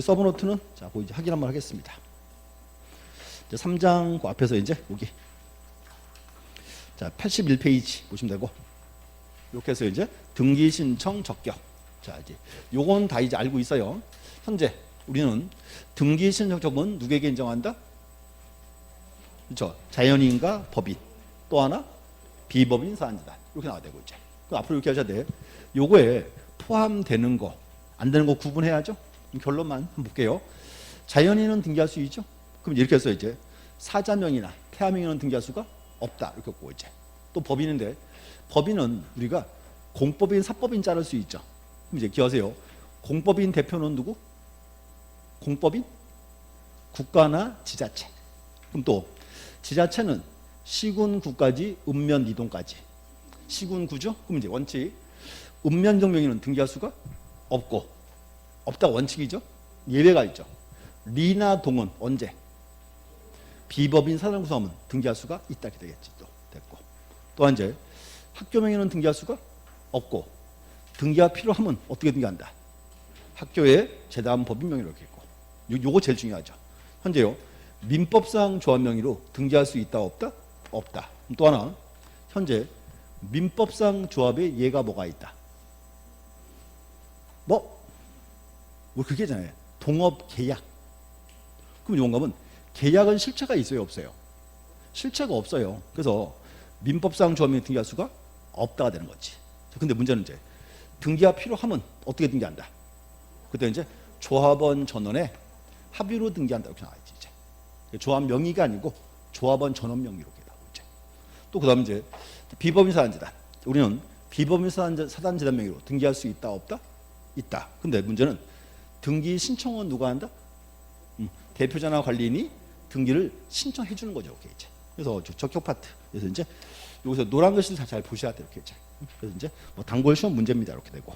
서브노트는 자, 그 이제 확인 한번 하겠습니다. 이제 3장 그 앞에서 이제 여기 자, 81페이지 보시면 되고 이렇게 해서 이제 등기 신청 적격. 자, 이제 요건 다 이제 알고 있어요. 현재 우리는 등기 신청 적격은 누구에게 인정한다? 그렇죠. 자연인과 법인. 또 하나 비법인 사안자단. 이렇게 나와야 되고 이제. 그럼 앞으로 이렇게 하셔야 돼. 요거에 포함되는 거, 안 되는 거 구분해야죠. 결론만 한번 볼게요. 자연인은 등기할 수 있죠. 그럼 이렇게 해서 이제 사자명이나 폐하명의는 등기할 수가 없다. 이렇게 보고 이제. 또 법인인데 법인은 우리가 공법인, 사법인 자를 수 있죠. 그럼 이제 기억하세요. 공법인 대표는 누구? 공법인? 국가나 지자체. 그럼 또 지자체는 시군구까지, 읍면, 이동까지. 시군구죠? 그럼 이제 원칙. 읍면적 명의는 등기할 수가 없고, 없다 원칙이죠. 예외가 있죠. 리나 동은 언제? 비법인 사단 구성하면 등기할 수가 있다. 이렇게 되겠지. 또 됐고. 또한 이제 학교 명의는 등기할 수가 없고, 등기가 필요하면 어떻게 등기한다? 학교의 제단 법인 명의로 이렇게 있고. 요거 제일 중요하죠. 현재요. 민법상 조합 명의로 등기할 수 있다 없다? 없다. 또 하나 현재 민법상 조합에 예가 뭐가 있다? 뭐 그게잖아요. 동업 계약. 그럼 이건 가면 계약은 실체가 있어요 없어요? 실체가 없어요. 그래서 민법상 조합 명의 등기할 수가 없다가 되는 거지. 근데 문제는 이제 등기가 필요하면 어떻게 등기한다? 그때 이제 조합원 전원의 합의로 등기한다 이렇게 나와있지. 이제 조합 명의가 아니고 조합원 전원 명의로 이렇게 나오고 이제. 또 그다음 이제 비법인 사단재단. 우리는 비법인 사단재단 명의로 등기할 수 있다 없다? 있다. 근데 문제는 등기 신청은 누가 한다? 대표자나 관리인이 등기를 신청해 주는 거죠. 이렇게 이제. 그래서 적격 파트. 그래서 이제 여기서 노란 글씨를 잘 보셔야 돼요. 이렇게 이제. 그래서 이제 뭐 단골 시험 문제입니다. 이렇게 되고.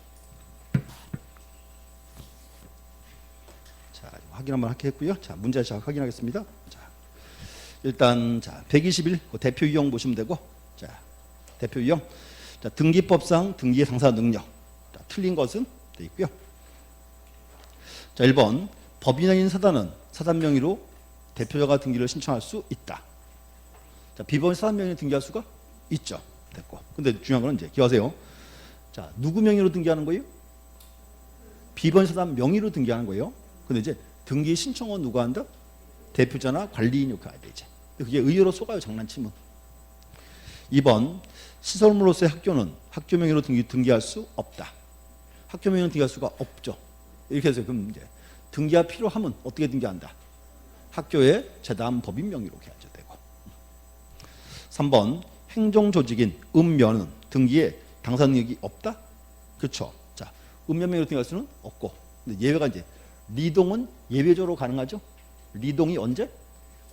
자, 확인 한번 하겠고요. 자, 문제 잘 확인하겠습니다. 자, 일단 자, 121 대표 유형 보시면 되고. 자, 대표 유형. 자, 등기법상 등기의 당사 능력. 자, 틀린 것은 돼 있고요. 자, 1번 법인인 사단은 사단 명의로 대표자가 등기를 신청할 수 있다. 자, 비법인 사단 명의로 등기할 수가 있죠. 됐고. 근데 중요한 건 이제 기억하세요. 자, 누구 명의로 등기하는 거예요? 비법인 사단 명의로 등기하는 거예요. 근데 이제 등기 신청은 누가 한다? 대표자나 관리인이 이렇게 해야 돼 이제. 그게 의외로 속아요 장난치면. 2번 시설물로서의 학교는 학교 명의로 등기할 수 없다. 학교 명의로 등기할 수가 없죠. 이렇게 해서 그럼 이제 등기가 필요하면 어떻게 등기한다? 학교의 재단 법인 명의로 해야죠 되고. 3번 행정조직인 읍면은 등기에 당사 능력이 없다? 그렇죠. 자, 읍면 명의로 등기할 수는 없고. 근데 예외가 이제 리동은 예외적으로 가능하죠. 리동이 언제?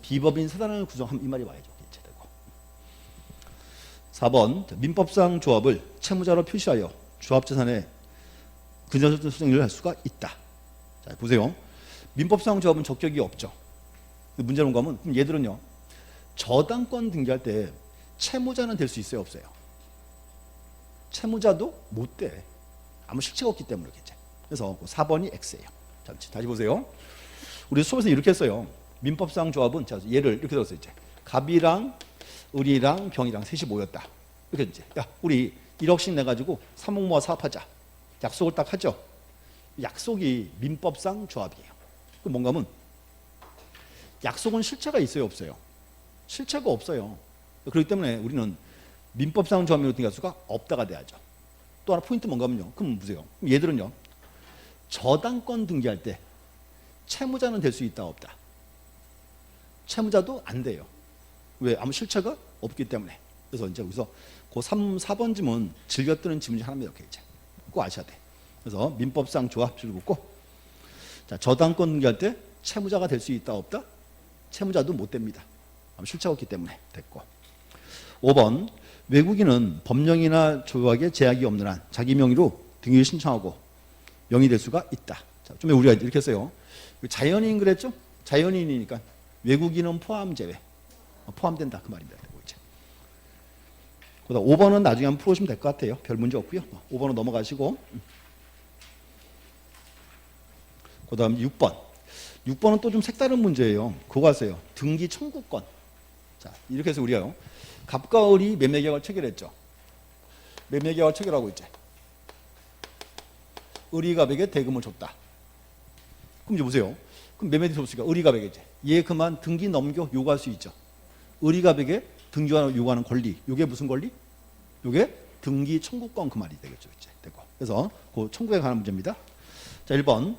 비법인 사단을 구성하면 이 말이 와야죠. 이제 되고. 4번 민법상 조합을 채무자로 표시하여 조합재산에 근저당 수정을 할 수가 있다. 자, 보세요. 민법상 조합은 적격이 없죠. 문제는 뭐냐면 그럼 얘들은요. 저당권 등기할 때 채무자는 될 수 있어요 없어요? 채무자도 못 돼. 아무 실체가 없기 때문에 그렇겠죠. 그래서 4번이 X예요. 잠시 다시 보세요. 우리 수업에서 이렇게 했어요. 민법상 조합은 자, 얘를 이렇게 들었어요. 이제 갑이랑 을이랑 병이랑 셋이 모였다. 이렇게 이제 야 우리 1억씩 내가지고 3억 모아 사업하자. 약속을 딱 하죠. 약속이 민법상 조합이에요. 그 뭔가 하면 약속은 실체가 있어요 없어요? 실체가 없어요. 그렇기 때문에 우리는 민법상 조합으로 등기할 수가 없다가 돼야죠. 또 하나 포인트 뭔가 하면요. 그럼 보세요. 얘들은요. 저당권 등기할 때 채무자는 될 수 있다 없다? 채무자도 안 돼요. 왜? 아무 실체가 없기 때문에. 그래서 이제 여기서 그 4번 지문 즐겨뜨는 지문 중 하나입니다. 이렇게 이제 꼭 아셔야 돼. 그래서 민법상 조합 즐겁고 자, 저당권 등기할 때 채무자가 될 수 있다 없다? 채무자도 못 됩니다. 아무 실체가 없기 때문에 됐고. 5번 외국인은 법령이나 조약에 제약이 없는 한 자기 명의로 등기를 신청하고 명의 될 수가 있다. 자, 좀 우리가 이렇게 했어요. 자연인 그랬죠? 자연인이니까 외국인은 포함 제외. 포함된다 그 말입니다. 이제. 그다음 5번은 나중에 한번 풀어주시면 될 것 같아요. 별 문제 없고요. 5번은 넘어가시고. 그다음 6번. 6번은 또 좀 색다른 문제예요. 그거 아세요? 등기 청구권. 자, 이렇게 해서 우리가요. 갑과 을이 매매계약을 체결했죠. 매매계약을 체결하고 이제 을이 갑에게 대금을 줬다. 그럼 이제 보세요. 그럼 매매대 줬으니까 을이 갑에게 이제 얘 그만 등기 넘겨 요구할 수 있죠. 을이 갑에게 등기 요구하는 권리. 요게 무슨 권리? 요게 등기 청구권 그 말이 되겠죠. 이제 되고. 그래서 그 청구에 관한 문제입니다. 자, 1번.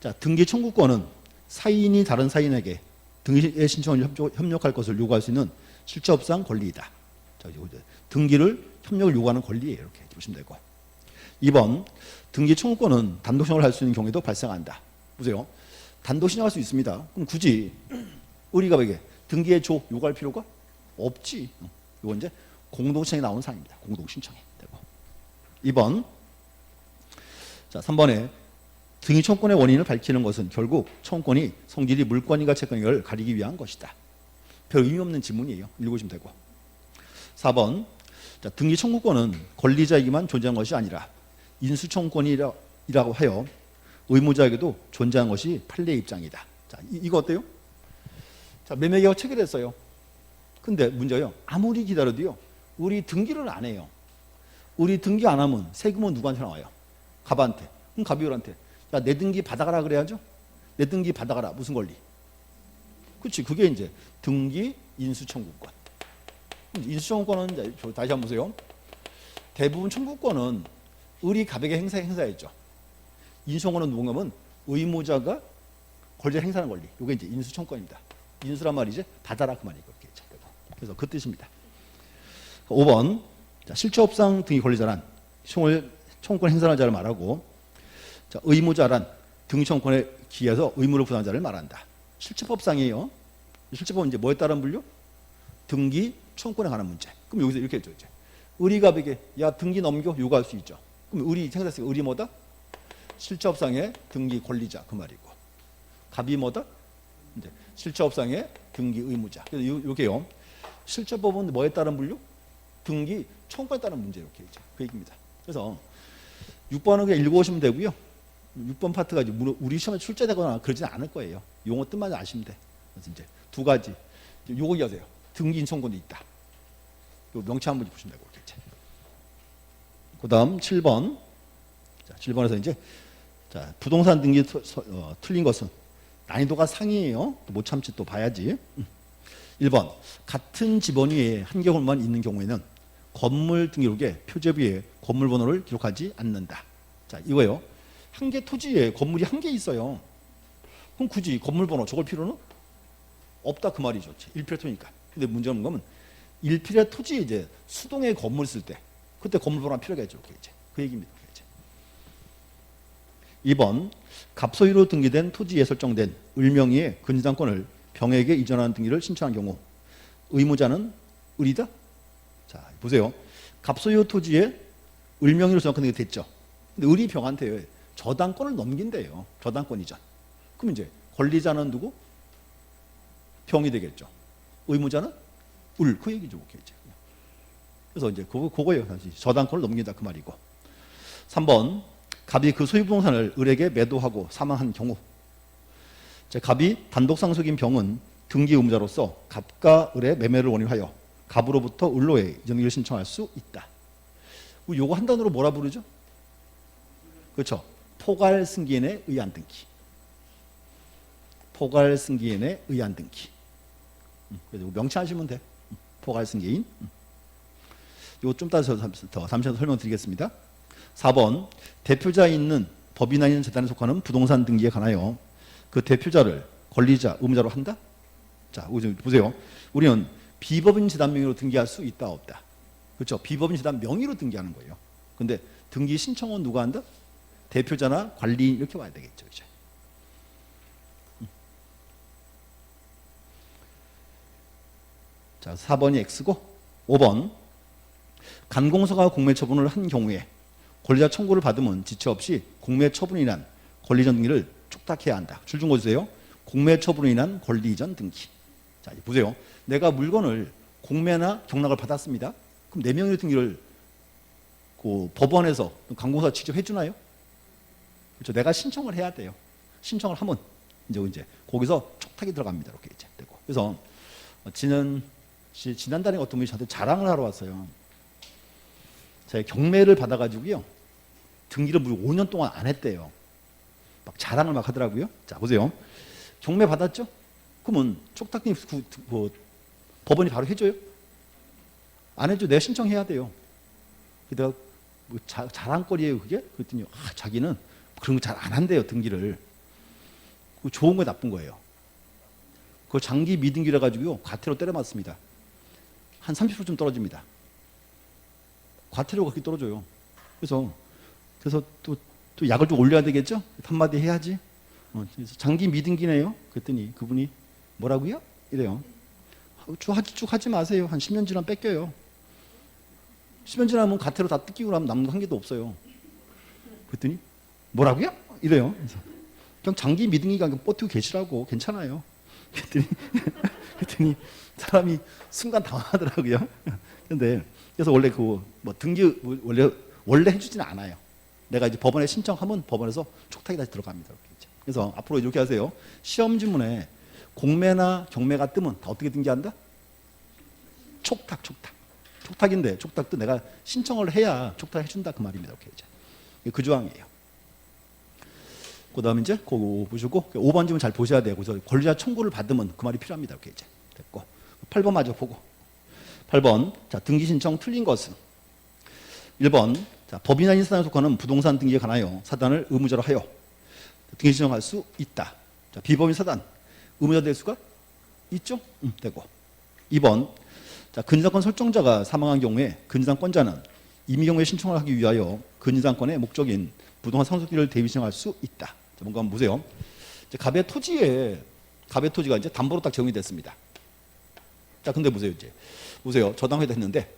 자, 등기 청구권은 사인이 다른 사인에게 등기의 신청을 협력할 것을 요구할 수 있는 실체업상 권리이다. 자, 등기를 협력을 요구하는 권리예요. 이렇게 보시면 되고. 2번. 등기 청구권은 단독 신청을 할 수 있는 경우에도 발생한다. 보세요. 단독 신청할 수 있습니다. 그럼 굳이 을이 갑에게 등기해 줘 요구할 필요가 없지. 이건 이제 공동 신청에 나온 사항입니다. 공동 신청이 되고. 2번. 자, 3번에 등기 청구권의 원인을 밝히는 것은 결국 청구권이 성질이 물권인가 채권인가를 가리기 위한 것이다. 별 의미 없는 지문이에요. 읽으시면 되고. 4번. 자, 등기 청구권은 권리자에게만 존재하는 것이 아니라 인수 청구권이라고 하여 의무자에게도 존재하는 것이 판례의 입장이다. 자, 이거 어때요? 자, 매매계약 체결했어요. 근데 문제요. 아무리 기다려도요. 우리 등기를 안 해요. 우리 등기 안 하면 세금은 누구한테 나와요? 갑한테. 그럼 갑이 을한테. 야, 내 등기 받아가라 그래야죠? 내 등기 받아가라. 무슨 권리? 그렇지. 그게 이제 등기 인수 청구권. 인수 청구권은 다시 한번 보세요. 대부분 청구권은 을이 갑에게 행사했죠. 인수 청구권은 누군가면 의무자가 권리를 행사하는 권리. 이게 이제 인수 청구권입니다. 인수란 말이 이제 받아라 그 말이고. 그래서 그 뜻입니다. 5번. 자, 실체업상 등기 권리자란 청구권 행사하는 자를 말하고, 자, 의무자란 등기 청구권에 기해서 의무를 부담하는 자를 말한다. 실체법상이에요. 실체법은 이제 뭐에 따른 분류? 등기 청구권에 관한 문제. 그럼 여기서 이렇게 했죠. 이제 을이 갑에게 야 등기 넘겨 요구할 수 있죠. 그럼 을이 생각했으니까 을이 뭐다? 실체업상의 등기 권리자 그 말이고, 갑이 뭐다? 이제 실체업상의 등기 의무자. 그래서 이렇게요. 실체법은 뭐에 따른 분류? 등기 청구권에 따른 문제 이렇게 있죠. 그 얘기입니다. 그래서 6번은 그냥 읽어보시면 되고요. 6번 파트가 이제 우리 시험에 출제되거나 그러지는 않을 거예요. 용어 뜻만 아시면 돼. 그래서 이제 두 가지. 요거 이해하세요. 등기 인청권이 있다. 요 명치 한번 보시면 되고. 그 다음 7번. 자, 7번에서 이제 자, 부동산 등기 틀린 것은 난이도가 상이에요. 못 참지 또 봐야지. 1번. 같은 지번위에 한 개홀만 있는 경우에는 건물 등기록에 표제부에 건물 번호를 기록하지 않는다. 자, 이거예요. 한 개 토지에 건물이 한 개 있어요. 그럼 굳이 건물 번호 적을 필요는 없다 그 말이죠. 1필의 토지니까. 근데 문제는 뭐냐면 1필의 토지에 이제 수동에 건물 쓸 때 그때 건물 번호가 필요하겠죠. 이제 그 얘기입니다. 이제. 2번. 갑소유로 등기된 토지에 설정된 을명의의 근저당권을 병에게 이전하는 등기를 신청한 경우 의무자는 을이다. 자, 보세요. 갑소유 토지에 을명의로 저당권 등기 됐죠. 근데 을이 병한테 저당권을 넘긴대요. 저당권 이전. 그럼 이제 권리자는 누구? 병이 되겠죠. 의무자는 을. 그 얘기죠. 이제. 그래서 이제 그거예요. 사실 저당권을 넘긴다 그 말이고. 3번. 갑이 그 소유 부동산을 을에게 매도하고 사망한 경우, 갑이 단독 상속인 병은 등기 의무자로서 갑과 을의 매매를 원인하여 갑으로부터 을로의 이전등기를 신청할 수 있다. 요거 한 단어로 뭐라 부르죠? 그렇죠. 포괄 승계인에 의한 등기. 포괄 승계인에 의한 등기. 그래서 명시하시면 돼. 포괄 승계인. 이거 좀 더 잠시 설명드리겠습니다. 4번. 대표자 있는 법인이 있는 재단에 속하는 부동산 등기에 관하여 그 대표자를 권리자, 의무자로 한다? 자, 보세요. 우리는 비법인 재단 명의로 등기할 수 있다, 없다? 그렇죠. 비법인 재단 명의로 등기하는 거예요. 근데 등기 신청은 누가 한다? 대표자나 관리인 이렇게 와야 되겠죠. 이제. 자, 4번이 X고 5번. 간공서가 공매처분을 한 경우에 권리자 청구를 받으면 지체 없이 공매처분이 인한 권리이전 등기를 촉탁해야 한다. 줄 준 거 주세요. 공매처분으로 인한 권리이전 등기. 자, 보세요. 내가 물건을 공매나 경락을 받았습니다. 그럼 내 명의로 등기를 그 법원에서 간공서가 직접 해주나요? 그렇죠. 내가 신청을 해야 돼요. 신청을 하면 이제 거기서 촉탁이 들어갑니다. 이렇게 이제 되고. 그래서 지난달에 어떤 분이 저한테 자랑을 하러 왔어요. 제가 경매를 받아가지고요. 등기를 무려 5년 동안 안 했대요. 막 자랑을 막 하더라고요. 자, 보세요. 경매 받았죠? 그러면 촉탁님 뭐 법원이 바로 해줘요? 안 해줘. 내가 신청해야 돼요. 내가 뭐 자랑거리예요, 그게? 그랬더니 자기는 그런 거 잘 안 한대요, 등기를. 그거 좋은 거 나쁜 거예요. 그거 장기 미등기라 가지고요, 과태료 때려 맞습니다. 한 30%쯤 떨어집니다. 과태료가 그렇게 떨어져요. 그래서 또 약을 좀 올려야 되겠죠? 한마디 해야지. 그래서 장기 미등기네요. 그랬더니 그분이 뭐라고요? 이래요. 쭉 하지 마세요. 한 10년 지나면 뺏겨요. 10년 지나면 과태료 다 뜯기고 나면 남는 거 한 개도 없어요. 그랬더니 뭐라고요? 이래요. 그래서 그냥 장기 미등기가 버티고 계시라고 괜찮아요. 그랬더니 사람이 순간 당황하더라고요. 그래서 원래 등기 원래 해주지는 않아요. 내가 이제 법원에 신청하면 법원에서 촉탁이 다시 들어갑니다. 이렇게. 그래서 앞으로 이렇게 하세요. 시험 지문에 공매나 경매가 뜨면 다 어떻게 등기한다? 촉탁인데 촉탁도 내가 신청을 해야 촉탁 해준다 그 말입니다. 이렇게 이제 그 조항이에요. 그다음에 이제 그거 보시고 5번 지문 잘 보셔야 돼요. 그래서 권리자 청구를 받으면 그 말이 필요합니다. 이렇게 이제 됐고 8번 마저 보고 8번 자 등기 신청 틀린 것은 1번 자 법인이나 인사단에 속하는 부동산 등기에 관하여 사단을 의무자로 하여 등기 신청할 수 있다. 자 비법인 사단 의무자 될 수가 있죠? 되고 2번 자 근저당권 설정자가 사망한 경우에 근저당권자는 임의경우에 신청을 하기 위하여 근저당권의 목적인 부동산 상속기를 대위 신청할 수 있다. 자, 뭔가 한번 보세요. 이제 갑의 토지가 이제 담보로 딱 제공이 됐습니다. 자, 근데 보세요. 저당회도 했는데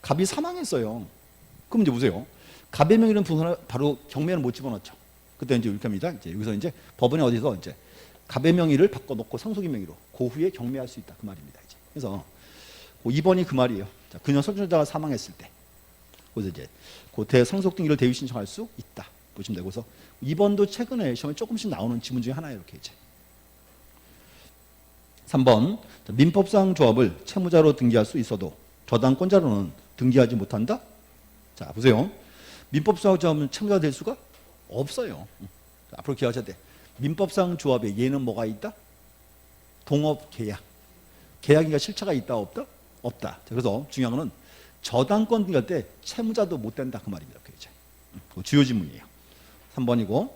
갑이 사망했어요. 그럼 이제 보세요. 갑의 명의는 부동산을 바로 경매는 못 집어넣죠. 그때 이제 이렇게 합니다. 이제 여기서 이제 법원에 어디서 이제 갑의 명의를 바꿔놓고 상속인 명의로 그 후에 경매할 수 있다. 그 말입니다. 이제. 그래서 2번이 그 말이에요. 자, 그녀 설정자가 사망했을 때. 그래서 이제 고태 상속 등기를 대위 신청할 수 있다. 보시면 되고, 그래서 2번도 최근에 시험에 조금씩 나오는 지문 중에 하나예요. 이렇게 이제. 3번 민법상 조합을 채무자로 등기할 수 있어도 저당권자로는 등기하지 못한다. 자 보세요. 민법상 조합은 채무자가 될 수가 없어요. 앞으로 기억하셔야 돼. 민법상 조합에 얘는 뭐가 있다? 동업 계약. 계약인가 실체가 있다 없다? 없다. 자, 그래서 중요한 거는 저당권 등기할 때 채무자도 못 된다 그 말입니다. 이제. 주요 지문이에요. 3번이고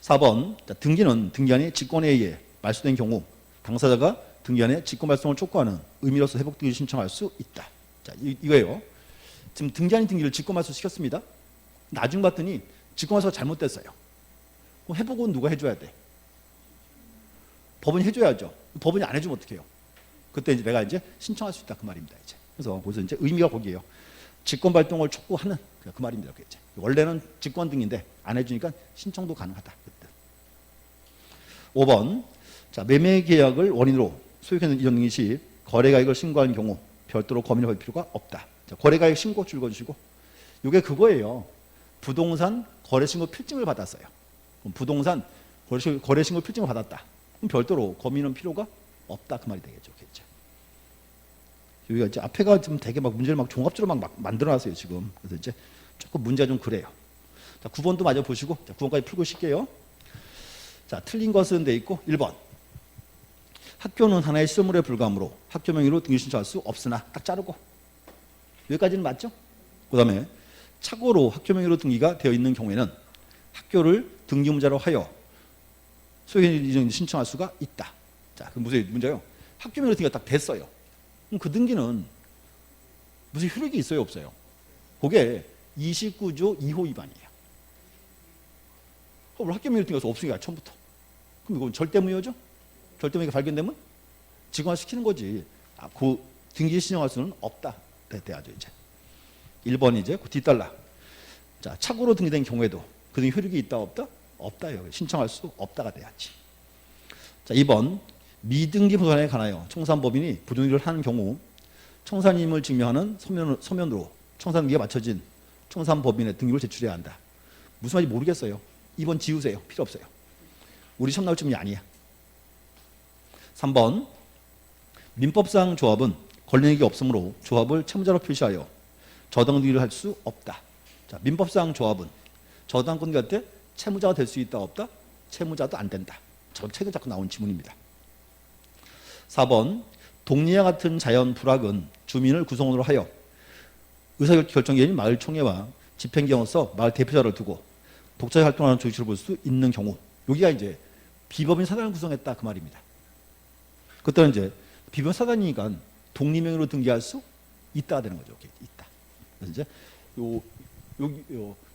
4번 자, 등기는 등기한이 직권에 의해 말소된 경우 당사자가 등기한에 직권 발송을 촉구하는 의미로서 회복 등기를 신청할 수 있다. 자 이거예요. 지금 등기한이 등기를 직권 발송 시켰습니다. 나중 봤더니 직권 발송가 잘못됐어요. 그럼 회복은 누가 해줘야 돼? 법원이 해줘야죠. 법원이 안 해주면 어떡해요? 그때 이제 내가 이제 신청할 수 있다 그 말입니다. 이제. 그래서 거기서 이제 의미가 거기에요. 직권 발동을 촉구하는 그 말입니다. 이제. 원래는 직권 등인데 안 해주니까 신청도 가능하다. 5번 자 매매 계약을 원인으로 소유권 이전 등기 시 거래가액을 신고하는 경우 별도로 검인을 받을 필요가 없다. 자, 거래가액 신고 줄 읽어주시고 이게 그거예요. 부동산 거래신고 필증을 받았어요. 그럼 부동산 거래신고 필증을 받았다. 그럼 별도로 검인은 필요가 없다 그 말이 되겠죠. 그렇죠? 여기가 이제 앞에가 좀 되게 막 문제를 막 종합적으로 막 만들어놨어요 지금. 그래서 이제 조금 문제가 좀 그래요. 자 9번도 마저 보시고 자 9번까지 풀고 쉴게요. 자 틀린 것은 돼 있고 1번 학교는 하나의 시설물에 불과하므로 학교 명의로 등기 신청할 수 없으나 딱 자르고 여기까지는 맞죠? 그 다음에 착오로 학교 명의로 등기가 되어 있는 경우에는 학교를 등기무자로 하여 소유권 이전 신청할 수가 있다. 자 그럼 무슨 문제요? 학교 명의로 등기가 딱 됐어요. 그럼 그 등기는 무슨 효력이 있어요 없어요? 그게 29조 2호 위반이에요. 그럼 학교 명의로 등기가 없으니까 처음부터. 그럼 이건 절대무효죠? 절대무효가 발견되면 직원화시키는 거지. 그 등기 신청할 수는 없다. 돼야죠 이제. 1번 이제 그 뒷달라. 자 착오로 등기된 경우에도 그 등기 효력이 있다 없다? 없다요. 신청할 수 없다가 돼야지. 자 2번 미등기 부동산에 관하여 청산법인이 부등기를 하는 경우 청산임을 증명하는 서면으로 청산등기가 맞춰진 청산법인의 등기를 제출해야 한다. 무슨 말인지 모르겠어요. 2번 지우세요. 필요 없어요. 우리 시험 나올 질문이 아니야. 3번 민법상 조합은 권리행위가 없으므로 조합을 채무자로 표시하여 저당권리를 할 수 없다. 자, 민법상 조합은 저당권리 할 때 채무자가 될 수 있다 없다? 채무자도 안 된다. 저 최근 자꾸 나온 지문입니다. 4번 독리와 같은 자연 불확은 주민을 구성원으로 하여 의사결정기관인 마을총회와 집행기관으로서 마을 대표자를 두고 독자적 활동하는 조직을 볼 수 있는 경우, 여기가 이제 비법인 사단을 구성했다 그 말입니다. 그때는 이제 비법인 사단이니까 독립명의로 등기할 수 있다 되는 거죠. 이렇게 있다. 그래서 이제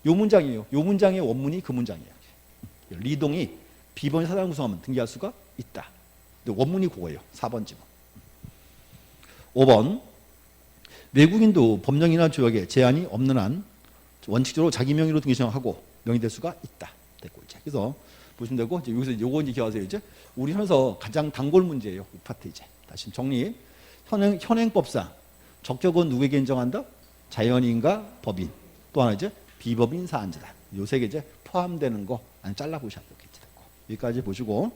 요 문장이에요. 요 문장의 원문이 그 문장이에요. 리동이 비법인 사단을 구성하면 등기할 수가 있다. 근데 원문이 그거예요. 4번 지문. 5번 외국인도 법령이나 조약에 제한이 없는 한 원칙적으로 자기 명의로 등기 신청하고 명의될 수가 있다. 됐고 이제 그래서 보시면 되고 이제 여기서 요거 이제 기억하세요. 이제 우리 현에서 가장 단골 문제예요. 이 파트 이제 다시 정리. 현행법상 적격은 누구에게 인정한다? 자연인과 법인. 또 하나 이제 비법인 사안자다. 요 세 개 이제 포함되는 거 아니 잘라 보셔야 되겠지. 여기까지 보시고.